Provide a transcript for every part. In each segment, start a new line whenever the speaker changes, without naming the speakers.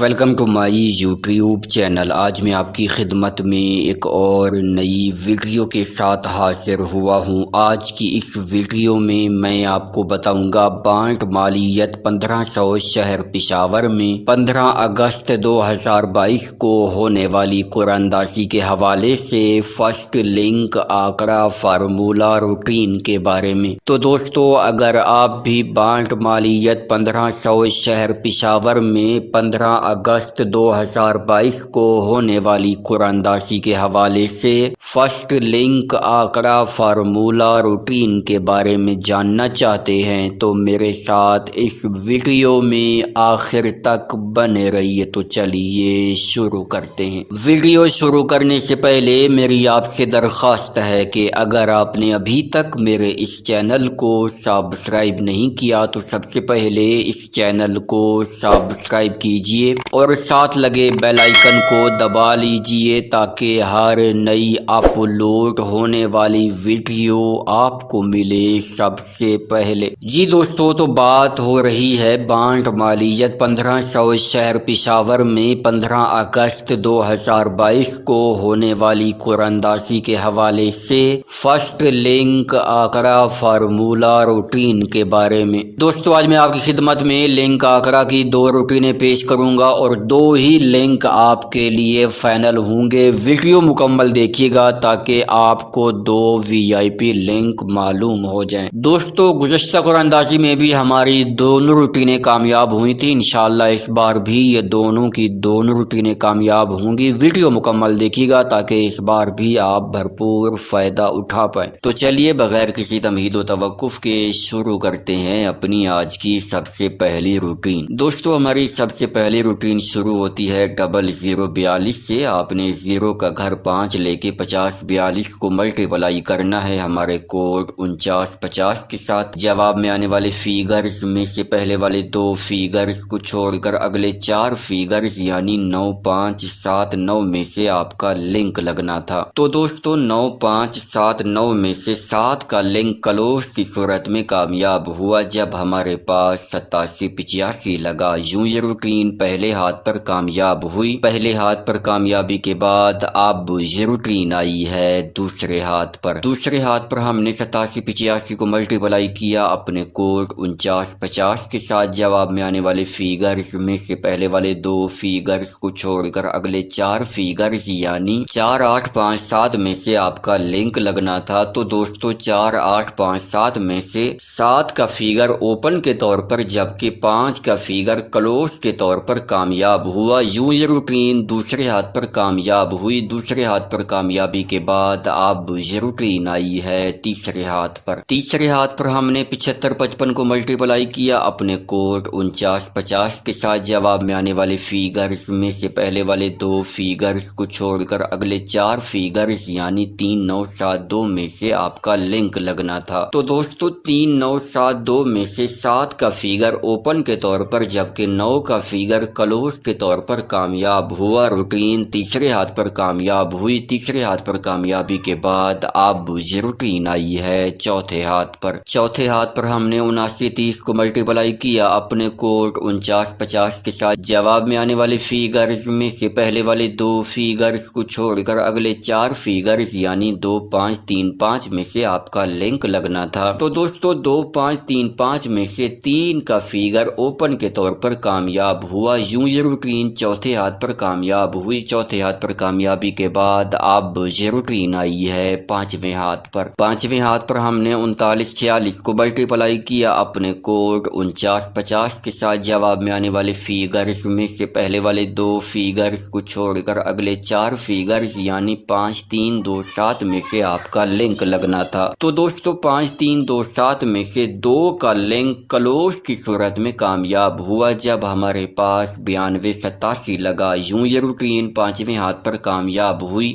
Welcome to my YouTube channel. آج میں آپ کی خدمت میں ایک اور نئی ویڈیو کے ساتھ حاضر ہوا ہوں۔ آج کی اس ویڈیو میں آپ کو بتاؤں گا بانٹ مالیت 1500 شہر پشاور میں 15 اگست 2022 کو ہونے والی قرآن اندازی کے حوالے سے فرسٹ لنک آنکڑا فارمولہ روٹین کے بارے میں۔ تو دوستو، اگر آپ بھی بانٹ مالیت 1500 شہر پشاور میں 15 اگست 2022 کو ہونے والی قرآن اندازی کے حوالے سے فرسٹ لنک آنکڑا فارمولہ روٹین کے بارے میں جاننا چاہتے ہیں تو میرے ساتھ اس ویڈیو میں آخر تک بنے رہیے۔ تو چلیے شروع کرتے ہیں۔ ویڈیو شروع کرنے سے پہلے میری آپ سے درخواست ہے کہ اگر آپ نے ابھی تک میرے اس چینل کو سبسکرائب نہیں کیا تو سب سے پہلے اس چینل کو سبسکرائب کیجئے اور ساتھ لگے بیل آئیکن کو دبا لیجئے تاکہ ہر نئی اپلوڈ ہونے والی ویڈیو آپ کو ملے سب سے پہلے۔ جی دوستو، تو بات ہو رہی ہے بانٹ مالیت 1500 شہر پشاور میں 15 اگست 2022 کو ہونے والی قرآن اندازی کے حوالے سے فرسٹ لنک آنکڑا فارمولہ روٹین کے بارے میں۔ دوستو، آج میں آپ کی خدمت میں لنک آنکڑا کی 2 روٹینیں پیش کروں گا اور 2 ہی لنک آپ کے لیے فائنل ہوں گے۔ ویڈیو مکمل دیکھیے گا تاکہ آپ کو 2 VIP لنک معلوم ہو جائیں۔ دوستو، گزشتہ قرآن اندازی میں بھی ہماری دونوں روٹینیں کامیاب ہوئی تھی۔ انشاءاللہ اس بار بھی یہ دونوں کی دونوں روٹینیں کامیاب ہوں گی۔ ویڈیو مکمل دیکھیے گا تاکہ اس بار بھی آپ بھرپور فائدہ اٹھا پائیں۔ تو چلیے بغیر کسی تمہید و توقف کے شروع کرتے ہیں اپنی آج کی سب سے پہلی روٹین۔ دوستو، ہماری سب سے پہلی روٹین شروع ہوتی ہے 0042 سے۔ آپ نے 0 کا گھر 5 لے کے 5042 کو ملٹیپلائی کرنا ہے ہمارے کوڈ 4950 کے ساتھ۔ جواب میں آنے والے فیگرز میں سے پہلے والے 2 فیگرز کو چھوڑ کر اگلے 4 فیگرز یعنی 9 5 7 9 میں سے آپ کا لنک لگنا تھا۔ تو دوستو، 9 5 7 9 میں سے 7 کا لنک کلوز کی صورت میں کامیاب ہوا جب ہمارے پاس 87 85 لگا۔ یوں یہ روٹین پہلے ہاتھ پر کامیاب ہوئی۔ پہلے ہاتھ پر کامیابی کے بعد اب یہ روٹین آئی ہے دوسرے ہاتھ پر۔ دوسرے ہاتھ پر ہم نے 87 85 کو ملٹیپلائی کیا اپنے کوڈ 4950 کے ساتھ۔ جواب میں آنے والے فیگرز میں سے پہلے والے 2 فیگرز کو چھوڑ کر اگلے 4 فیگرز یعنی 4 8 5 7 میں سے آپ کا لنک لگنا تھا۔ تو دوستو، 4 8 5 7 میں سے 7 کا فیگر اوپن کے طور پر جبکہ 5 کا فیگر کلوز کے طور پر کامیاب ہوا۔ یوں یہ روٹین دوسرے ہاتھ پر کامیاب ہوئی۔ دوسرے ہاتھ پر کامیابی کے بعد اب یہ روٹین آئی ہے تیسرے ہاتھ پر۔ تیسرے ہاتھ پر ہم نے 75 55 کو ملٹیپلائی کیا اپنے کوڈ 4950 کے ساتھ۔ جواب میں آنے والے فیگرز میں سے پہلے والے 2 فیگرز کو چھوڑ کر اگلے 4 فیگرز یعنی 3 9 7 2 میں سے آپ کا لنک لگنا تھا۔ تو دوستو، 3 9 7 2 میں سے 7 کا فیگر اوپن کے طور پر جبکہ 9 کا فیگر کلوز کے طور پر کامیاب ہوا۔ روٹین تیسرے ہاتھ پر کامیاب ہوئی۔ تیسرے ہاتھ پر کامیابی کے بعد اب یہ روٹین آئی ہے چوتھے ہاتھ پر۔ چوتھے ہاتھ پر ہم نے 79 30 کو ملٹیپلائی کیا اپنے کوڈ 4950 کے ساتھ۔ جواب میں آنے والے فیگرز میں سے پہلے والے 2 فیگرز کو چھوڑ کر اگلے 4 فیگرز یعنی 2 5 3 5 میں سے آپ کا لنک لگنا تھا۔ تو دوستو، 2 5 3 5 میں سے 3 کا فیگر اوپن کے طور پر کامیاب ہوا۔ یوں یہ روٹین چوتھے ہاتھ پر کامیاب ہوئی۔ چوتھے ہاتھ پر کامیابی کے بعد اب یہ روٹین آئی ہے پانچویں ہاتھ پر۔ پانچویں ہاتھ پر ہم نے 39 46 کو ملٹیپلائی کیا اپنے کوڈ 4950 کے ساتھ۔ جواب میں آنے والے فیگرز میں سے پہلے والے 2 فیگرز کو چھوڑ کر اگلے 4 فیگرز یعنی 5 3 2 7 میں سے آپ کا لنک لگنا تھا۔ تو دوستو، 5 3 2 7 میں سے 2 کا لنک کلوز کی صورت میں کامیاب ہوا جب ہمارے پاس 92 87 لگا۔ یوں یہ روٹین پانچویں ہاتھ پر کامیاب ہوئی۔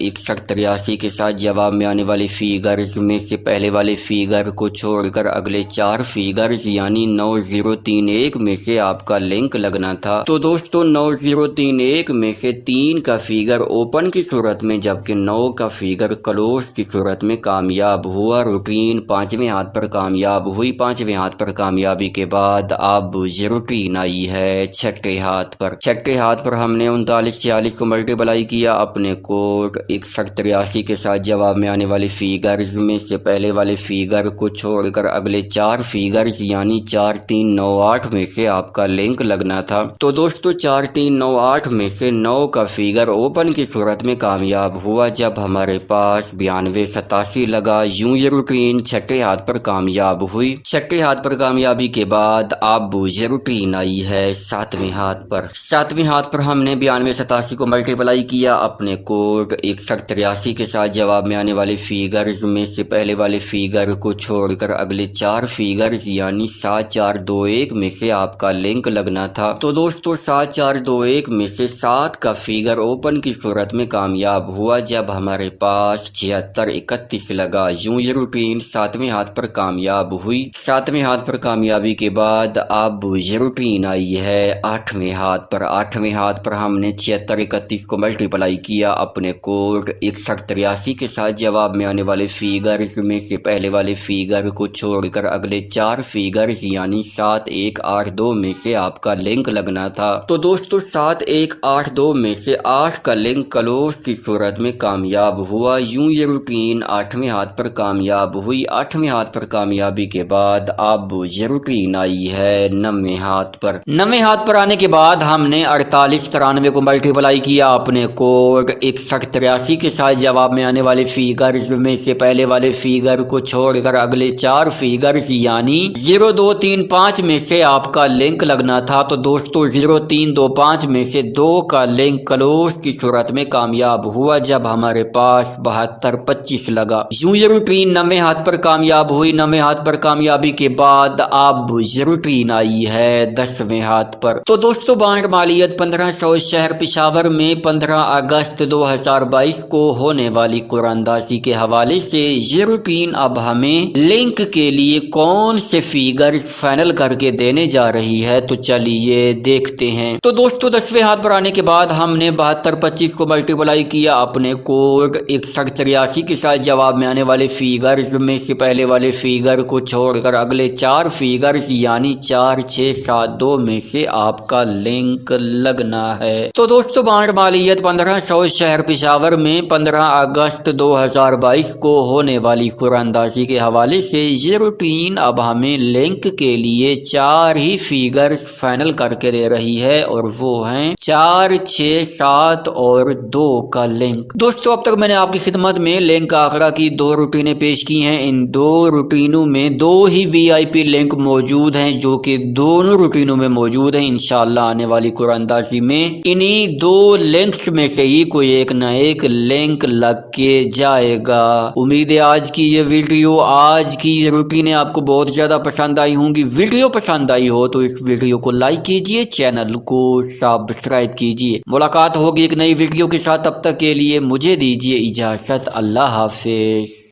6183 کے ساتھ جواب میں آنے والے فیگرز میں سے پہلے والے فیگر کو چھوڑ کر اگلے 4 فیگرز یعنی 9031 میں سے آپ کا لنک لگنا تھا۔ تو دوستو 9031 میں سے 3 کا فیگر اوپن کی صورت میں جبکہ 9 کا فیگر کلوز کی صورت میں کامیاب ہوا۔ روٹین 5ویں ہاتھ پر کامیاب ہوئی۔ 5ویں ہاتھ پر کامیابی کے بعد اب روٹین آئی ہے 6 ہاتھ پر۔ 6 ہاتھ پر ہم نے 3946 کو ملٹیپلائی کیا اپنے کوڈ 6183 کے ساتھ جواب میں آنے والے فیگرز میں سے پہلے والے فیگر کو چھوڑ کر اگلے 4 فیگرز یعنی 4398 میں سے آپ کا لنک لگنا تھا۔ تو دوستو 4398 میں سے 9 کا فیگر اوپن کی صورت میں کامیاب ہوا جب ہمارے پاس 9287 لگا۔ یوں یہ روٹین 6 ہاتھ پر کامیاب ہوئی۔ 6 ہاتھ پر کامیابی کے بعد اب یہ روٹین آئی ہے 7ویں ہاتھ پر۔ 7ویں ہاتھ پر ہم نے 9287 کو ملٹیپلائی کیا اپنے کوڈ 6183 کے ساتھ جواب میں آنے والے فیگرز میں سے پہلے والے فیگر کو چھوڑ کر اگلے 4 فیگرز یعنی 7421 میں سے آپ کا لنک لگنا تھا۔ تو دوستو 7421 میں سے 7 کا فیگر اوپن کی صورت میں کامیاب ہوا جب ہمارے پاس 7631 لگا۔ یوں یہ روٹین 7ویں ہاتھ پر کامیاب ہوئی۔ 7ویں ہاتھ پر کامیابی کے بعد اب یہ روٹین آئی ہے 8ویں ہاتھ پر۔ 8ویں ہاتھ پر ہم نے 7631 کو ملٹیپلائی کیا اپنے کوڈ 6183 کے ساتھ جواب میں آنے والے فیگرز میں سے پہلے والے فیگر کو چھوڑ کر اگلے 4 فیگرز یعنی 7182 میں سے آپ کا لنک لگنا تھا۔ تو دوستو 7182 میں سے 8 کا لنک کلوز کی صورت میں کامیاب ہوا۔ یوں یہ روٹین 8ویں ہاتھ پر کامیاب ہوئی۔ 8ویں ہاتھ پر کامیابی کے بعد اب یہ روٹین آئی ہے 9ویں ہاتھ پر۔ 9ویں ہاتھ پر آنے کے بعد ہم نے 4893 کو ملٹیپلائی کیا اپنے کوڈ 6183 کے ساتھ جواب میں آنے والے فیگرز میں سے پہلے والے فیگر کو چھوڑ کر اگلے 4 فیگرز یعنی 0235 میں سے آپ کا لنک لگنا تھا۔ تو دوستو 0325 میں سے 2 کا لنک کلوز کی صورت میں کامیاب ہوا جب ہمارے پاس 7225 لگا۔ یوں یہ روٹین 9ویں ہاتھ پر کامیاب ہوئی۔ 9ویں ہاتھ پر کامیابی کے بعد اب یہ روٹین آئی ہے 10ویں ہاتھ پر۔ تو دوستو بانڈ مالیت 1500 شہر پشاور میں 15 اگست 2022 کو ہونے والی قرآن اندازی کے حوالے سے یہ روٹین اب ہمیں لنک کے لیے کون سے فیگر فائنل کر کے دینے جا رہی ہے، تو چلیے دیکھتے ہیں۔ تو دوستو 10ویں ہاتھ پر آنے کے بعد ہم نے 7225 کو ملٹیپلائی کیا اپنے کوڈ 6183 کے ساتھ جواب میں آنے والے فیگرز میں سے پہلے والے فیگر کو چھوڑ کر اگلے 4 فیگرز یعنی 4672 میں سے آپ کا لنک لگنا ہے۔ تو دوستو بانڈ مالیت 1500 شہر پشاور میں 15 اگست 2022 کو ہونے والی قرآن اندازی کے حوالے سے یہ روٹین اب ہمیں لنک کے لیے 4 ہی فیگر فائنل کر کے دے رہی ہے اور وہ ہیں 4 6 7 اور 2 کا لنک۔ دوستو اب تک میں نے آپ کی خدمت میں لنک آخرہ کی 2 روٹینیں پیش کی ہیں۔ ان 2 روٹینوں میں 2 ہی VIP لنک موجود ہیں جو کہ دونوں روٹینوں میں موجود ہیں۔ انشاءاللہ آنے والی قرآن اندازی میں انہی 2 لنکس میں سے ہی کوئی ایک نہ ایک لنک لگ کے جائے گا۔ امید ہے آج کی یہ ویڈیو، آج کی یہ روٹینیں آپ کو بہت زیادہ پسند آئی ہوں گی۔ ویڈیو پسند آئی ہو تو اس ویڈیو کو لائک کیجئے، چینل کو سبسکرائب کیجئے۔ ملاقات ہوگی ایک نئی ویڈیو کے ساتھ، تب تک کے لیے مجھے دیجئے اجازت۔ اللہ حافظ۔